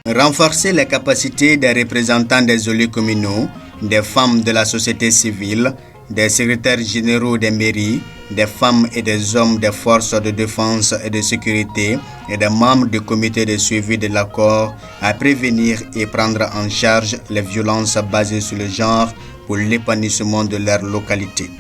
Renforcer les capacités des représentants des élus communaux, des femmes de la société civile, des secrétaires généraux des mairies, des femmes et des hommes des forces de défense et de sécurité et des membres du comité de suivi de l'accord à prévenir et prendre en charge les violences basées sur le genre pour l'épanouissement de leur localité.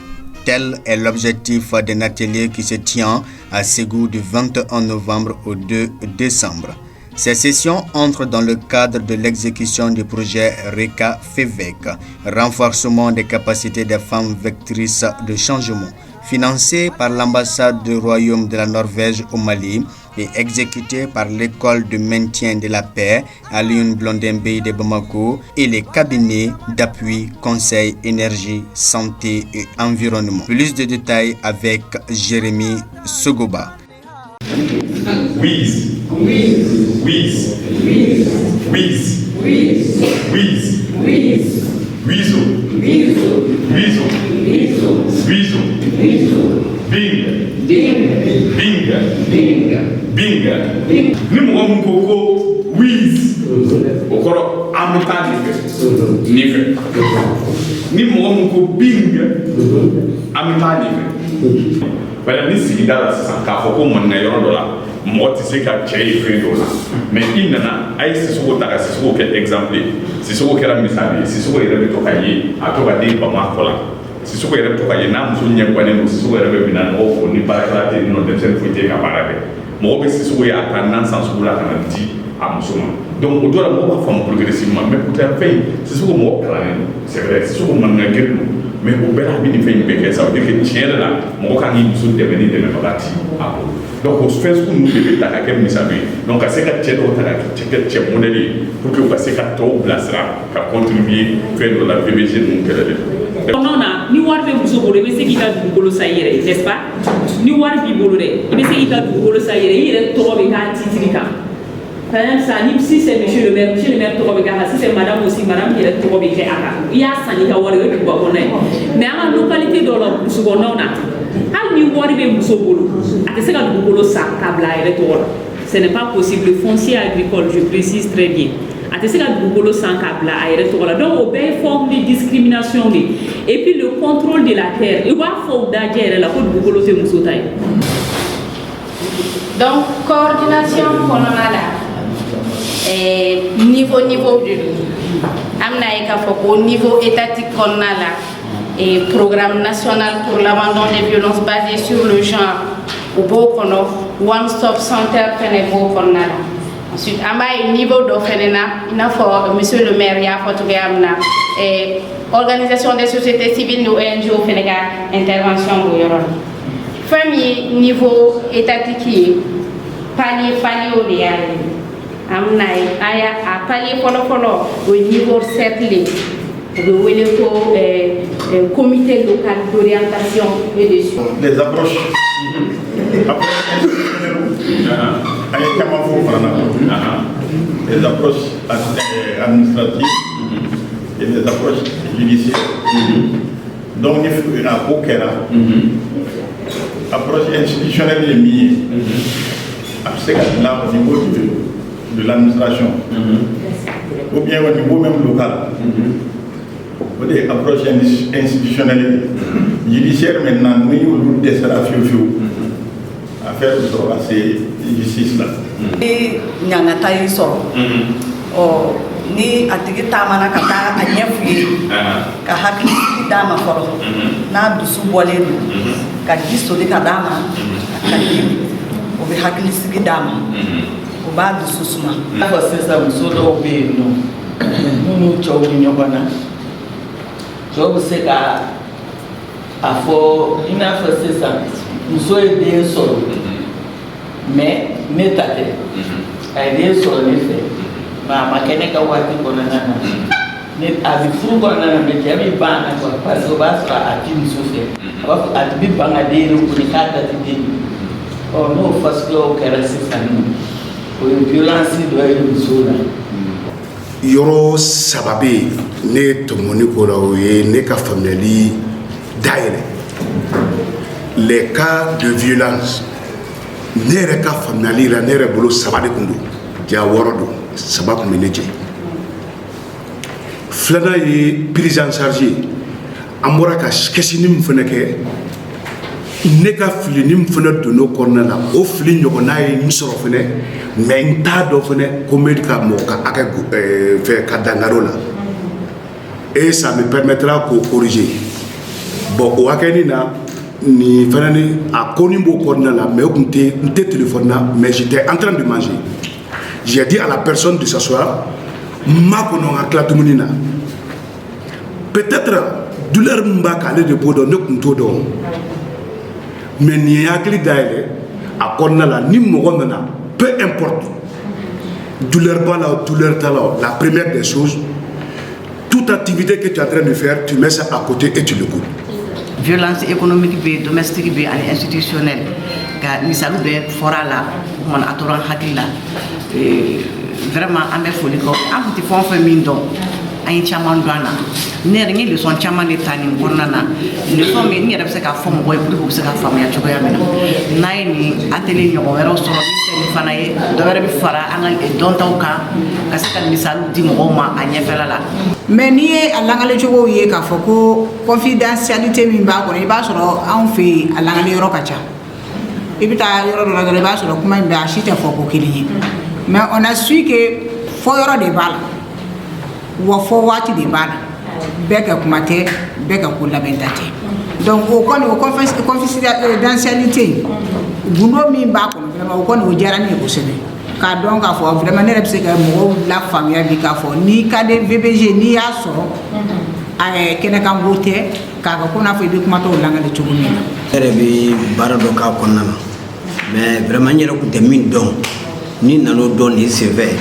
Tel est l'objectif d'un atelier qui se tient à Ségou du 21 novembre au 2 décembre. Ces sessions entrent dans le cadre de l'exécution du projet RECA-FEVEC, renforcement des capacités des femmes vectrices de changement, financé par l'ambassade du Royaume de la Norvège au Mali et exécuté par l'école de maintien de la paix à Lyon Blondembe de Bamako et les cabinets d'appui Conseil Énergie, Santé et Environnement. Plus de détails avec Jérémy Sogoba. Whiz. Whiz. Whiz. Whiz. Whiz. Whiz. Whiz. Whiz. Weasel. Weasel. Weasel. Weasel. Weasel. Binga. Binga. Binga. Binga. Binga. Ni mo mo koko whiz. Okoro ameta ni fe. Ni fe. Ni mo mo ko binga. Ameta ni fe. Voilà, ni sigida la sanka foko mo na yoro dola. Moi, tu sais qu'à Tchaï fait là. Mais il n'a pas eu ce que tu as ce que exemple. C'est ce que tu as mis ça. C'est ce que tu as mis tocaillé. À toi, tu as dit pas mal là. C'est ce que tu as mis tocaillé. N'a pas besoin de quoi nous. C'est ce que tu as mis dans le haut. Ni pas là, tu n'as pas besoin de fouiller camarade. Moi, c'est ce que tu as tendance à se vouloir quand tu dis à musulman. Donc, on doit la voir femme progressivement. Mais pour faire fait, c'est ce que moi c'est vrai. C'est ce que moi n'a guère nous. Mais au bel habit de faire une péquette, ça veut dire que tiens là, moi quand il nous devenir de même parti. Donc, on se fait ce que nous devons faire avec mes amis. Donc, à ce que tu es modèle pour que vous passiez à tout place là, à contribuer à faire de la VBG de mon cœur. Non, ni war be muso bolo be se kita dugolo sayere, n'est-ce pas? Ni war bi bolo de, be se kita dugolo sayere, il to be ka titrika. Par exemple, ça, si c'est monsieur le maire, si c'est madame aussi, madame qui est trop bien, il y a ça, il y a war be ko ko nay. Mais à la localité de la seconde na, al ni war be muso bolo, ate se ka dugolo sa kabla ere to. Ce n'est pas possible. Le foncier agricole, je précise très bien. Donc, au bien forme de discrimination. Et puis le contrôle de la terre. Il va faut d'ailleurs la côte de donc, coordination qu'on a là, niveau au niveau étatique qu'on a là, et programme national pour l'abandon des violences basées sur le genre, au beau One Stop Center qu'on a là. Ensuite, à un niveau d'offenena, il faut monsieur le maire, il y a et organisation des sociétés civiles, nous ONG au Sénégal, intervention au Yoron. Premier niveau étatique, palier au diable. Amna aya a palier au niveau cerclé. Le comité local d'orientation et de suivi. Les approches. Les approches administratives et les approches judiciaires. Donc, il y a aucune approche institutionnelle et mise là au niveau de l'administration ou bien au niveau même local. Des approches institutionnelles judiciaires maintenant, nous avons des serafiofios à faire de ces justice là. Ni nyangata yi sɔrɔ ni a tigi taamana ka taa a ɲɛ f'u ye ka hakilisigi d'a ma fɔlɔ n'a dusu bɔlen don ka ji soli ka d'a ma ka ji o bɛ hakilisigi d'a ma o b'a dusu suma. I n'a fɔ sisan muso dɔw bɛ yen nɔ minnu cɛw bɛ ɲɔgɔn na cɛw bɛ se ka a fɔ i n'a fɔ sisan muso ye den sɔrɔ mais ne ta tɛ a ye den sɔrɔ ne fɛ mais a ma kɛ ne ka waati kɔnɔna na ne a bɛ furu kɔnɔna na mais cɛ bɛ ban a la quoi parce que o b'a sɔrɔ a ti muso fɛ a b'a fɔ a ti bɛ ban ka den yɛrɛ kɔni k'a ta ti den n'o fasuguyaw kɛra sisan nɔ o ye violence dɔ ye muso la. yoro sababe ne tomoni ko la oye ne ka family daire les cas de violence ne re ka family la ne re bolo sabade kundu ja worodo sababu meneje flana yi prise en charge amora ka kesini mfeneke ne ka fili ni mfena dono korna la o fili nyogona yi nsoro fene mais nta do fene ko medika mo ka aka faire kadangaro la et ça me permettra de corriger bon o akeni na ni fana ni a koni bo korna la mais on te téléphone na mais j'étais en train de manger. J'ai dit à la personne de s'asseoir ma kono akla tumunina peut-être douleur mba kale de bodo ne kunto do mais ni akli daile a korna la ni mo gonna peu importe douleur pas la douleur ta la première des choses toute activité que tu es en train de faire tu mets ça à côté et tu le coupes. Violence économique be domestique be et institutionnelle ga misalu be fora la mon atoran hakila vraiment amé foli ko am ti fon fa min don ay chaman dwana ne ngi le son chaman de tani ngornana le son mi ni rebe se ka fom boy pour se ka fam ya chogo ya mena nay ni atelier nyogo wero so ni fana ye do wero bi fara angal e don tawka ka se ka misalu di mo ma anya fela la mais ni alangale chogo ye ka foko confidentialité min ba ko ni ba soro an fe alangale yoro kacha ibita yoro do la ba soro kuma be ashite foko kili mais on a su que faut yoro de bal wa fo wati de bal beka kumate beka kula bentate donc o koni o confidentialité gundo min ba ko vraiment o koni o jarani ko sene ka donc ka fo vraiment ne repse ka mo la famille bi ka fo ni ka de VBG ni ya so ay kene kan wote ka ko na fo bi kuma to langale chugumi ere bi barado ka konnana mais vraiment ñere ko te min don ni nano don ni c'est vrai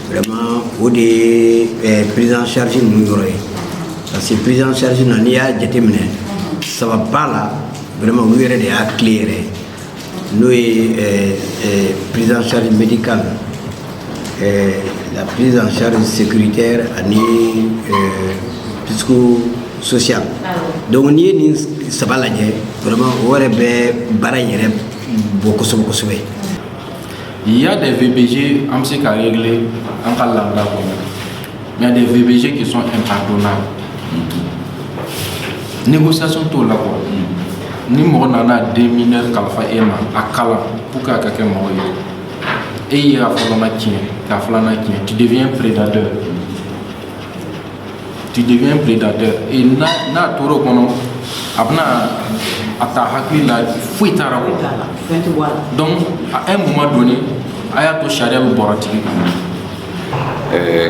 vraiment au de prise en charge nous yoré parce que prise en charge na ni ya jetemine ça va pas là vraiment nous yere de a clairer nous prise en charge médicale la prise en charge sécuritaire ani psychosocial donc ni ça va là vraiment ore be barayere beaucoup sobe. Il y a des VBG en ce cas réglé en cas là, mais il y a des VBG qui sont impardonnables. Négociation tout là quoi. Ni mon nana des mineurs kalfa ema akala pour que quelqu'un mourre. Et il y a falana qui tu deviens prédateur. Tu deviens prédateur et na toro kono abna ata hakila fuitara donc à un moment donné ayato sharia bu borati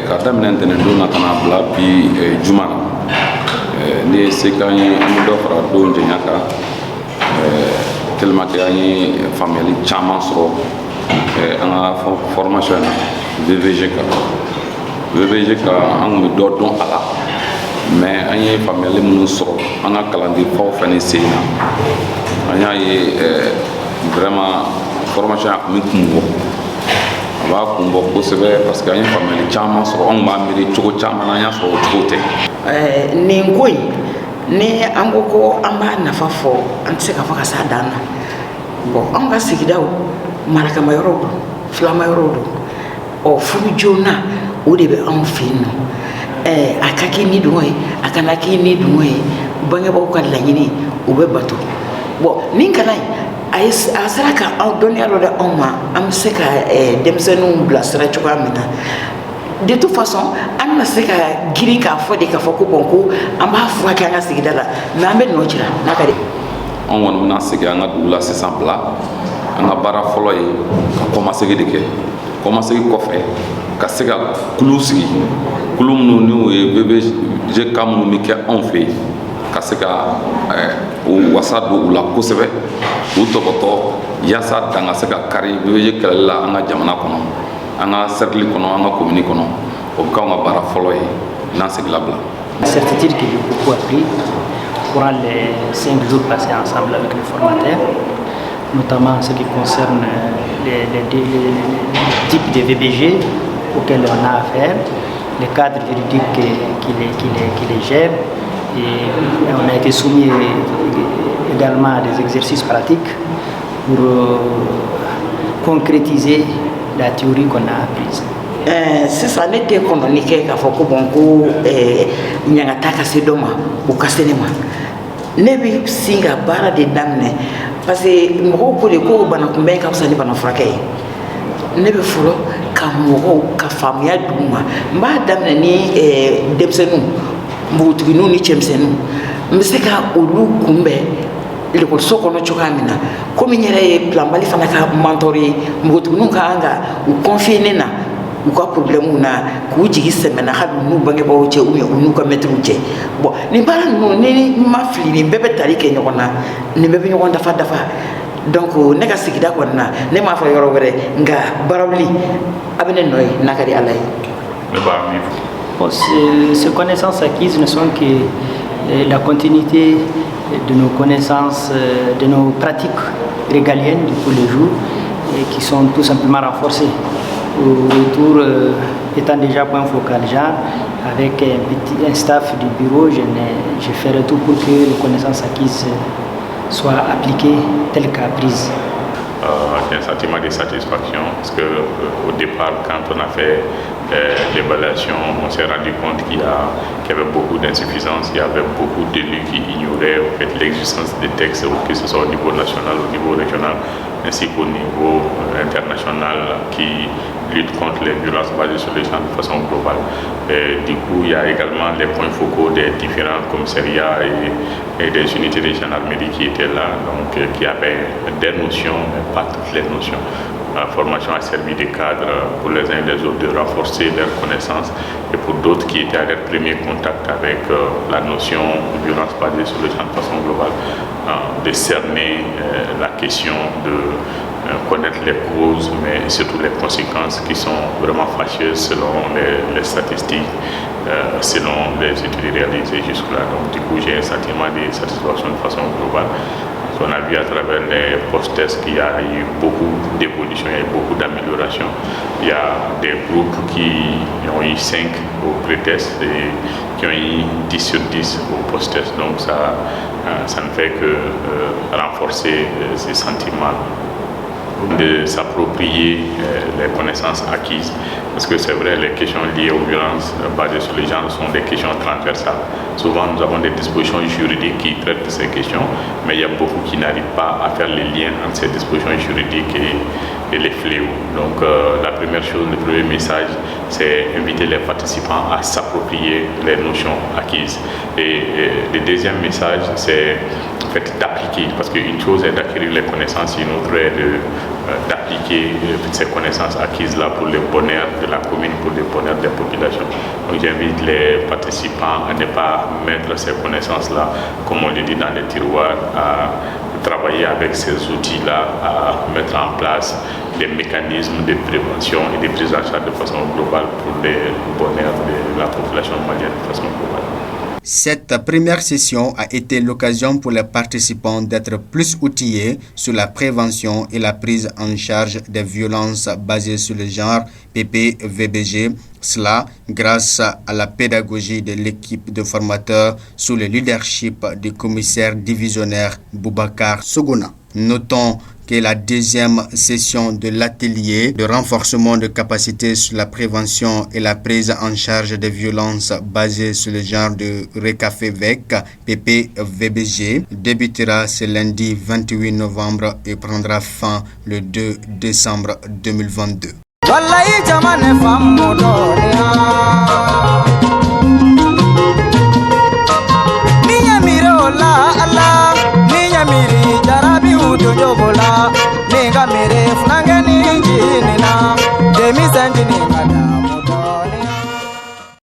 ka damina ntene dona kana bla bi jumana ni sekanye am do fara do njaka tellement que ani famille chama so ana formation VVG ka an do don ala mais any famille mun so ana kalandi fo fani sina anya yi vraiment formation ak min kumbo ba kumbo ko sebe parce que any famille chama so on ma miri chugo chama na nya so chugote ni ngoy ni ango ko amba nafa fo antse ka faka sa dana bon on ga sigidaw malaka mayoro flama yoro o furu jona o de be am fino akaki ni doy akana ki ni doy bange ba ko la nyini o be bato bon nin kana ay asaraka on donner le oma am seka demsenu blasra choka meta de toute façon on na seka giri ka fo de ka fo ko bonko am ba fo ka nga sigidala na me no jira na kare on won na seka nga dula 600 bla nga bara folo yi ka commencer de ke commencer ko fe ka seka kulusi kulum no ni bébé je kam mi ke on fait ka seka o wasadu la kosebe o toboto yasa danga seka kari bébé je kala nga jamana kono anga cercle kono anga commune kono o ka nga bara folo yi na c'est glabla certitude que j'ai beaucoup appris durant les 5 jours passés ensemble avec les formateurs, notamment en ce qui concerne les types de VBG auxquels on a affaire, les cadres juridiques qui les gèrent. Et on a été soumis également à des exercices pratiques pour concrétiser la théorie qu'on a apprise. Sisan ne tɛ kɔnɔni kɛ k'a fɔ ko bon ko ɲangata ka se dɔ ma o ka se ne ma ne bɛ sin ka baara de daminɛ parce que mɔgɔw ko de ko bana kunbɛn ka fisa ni bana furakɛ ye ne bɛ fɔlɔ ka mɔgɔw ka faamuya d'u ma n b'a daminɛ ni denmisɛnninw npogotigininw ni cɛmisɛnninw n bɛ se ka olu kunbɛn ekɔliso kɔnɔ cogoya min na komi n yɛrɛ ye plan Mali fana ka mentor ye npogotigininw ka kan ka u confier ne na u ka problème na k'u jigi sɛmɛna hali n'u bangebaaw cɛ ou n'u ka maîtres cɛ bon nin baara ninnu ni ma fili nin bɛɛ bɛ tali kɛ ɲɔgɔn na nin bɛɛ bɛ ɲɔgɔn dafa donc ne ka sigida kɔni na ne m'a fɔ yɔrɔ wɛrɛ nka barawuli a bɛ ne nɔ ye n'a ka di Ala ye. Bon, ces connaissances acquises ne sont que la continuité de nos connaissances, de nos pratiques régaliennes de tous les jours et qui sont tout simplement renforcées. Au retour, étant déjà point focal genre, avec un staff du bureau, je ferai tout pour que les connaissances acquises soient appliquées telles qu'apprises. J'ai un sentiment de satisfaction parce qu'au départ, quand on a fait l'évaluation, on s'est rendu compte qu'il y avait beaucoup d'insuffisances, il y avait beaucoup d'élus qui ignoraient en fait, l'existence des textes, que ce soit au niveau national, au niveau régional, ainsi qu'au niveau international qui lutte contre les violences basées sur les gens de façon globale. Et du coup, il y a également les points focaux des différents commissariats et des unités de gendarmerie qui étaient là, donc qui avaient des notions, mais pas toutes les notions. La formation a servi de cadre pour les uns et les autres de renforcer leurs connaissances et pour d'autres qui étaient à leur premier contact avec la notion de violence basée sur les gens de façon globale, de cerner la question de connaître les causes, mais surtout les conséquences qui sont vraiment fâcheuses selon les statistiques, selon les études réalisées jusque-là. Donc du coup, j'ai un sentiment de satisfaction de façon globale. On a vu à travers les post-tests qu'il y a eu beaucoup d'évolutions, il y a eu beaucoup d'améliorations. Il y a des groupes qui ont eu 5 au pré-test et qui ont eu 10 sur 10 au post-test. Donc ça ne fait que renforcer ces sentiments de s'approprier les connaissances acquises. Parce que c'est vrai, les questions liées aux violences basées sur les genres sont des questions transversales. Souvent, nous avons des dispositions juridiques qui traitent de ces questions, mais il y a beaucoup qui n'arrivent pas à faire les liens entre ces dispositions juridiques et les fléaux. Donc, la première chose, le premier message, c'est inviter les participants à s'approprier les notions acquises. Et le deuxième message, c'est en fait d'appliquer, parce qu'une chose est d'acquérir les connaissances, une autre est d'appliquer ces connaissances acquises-là pour le bonheur de la commune, pour le bonheur des populations. Donc j'invite les participants à ne pas mettre ces connaissances-là, comme on le dit dans les tiroirs, à travailler avec ces outils-là, à mettre en place des mécanismes de prévention et de prise en charge de façon globale pour le bonheur de la population malienne de façon globale. Cette première session a été l'occasion pour les participants d'être plus outillés sur la prévention et la prise en charge des violences basées sur le genre PPVBG. Cela grâce à la pédagogie de l'équipe de formateurs sous le leadership du commissaire divisionnaire Boubacar Sogona. Notons que la deuxième session de l'atelier de renforcement de capacités sur la prévention et la prise en charge des violences basées sur le genre de RECAFEVEC PPVBG débutera ce lundi 28 novembre et prendra fin le 2 décembre 2022. Ninga mere fulangeni njini na demi sanjini ngadamu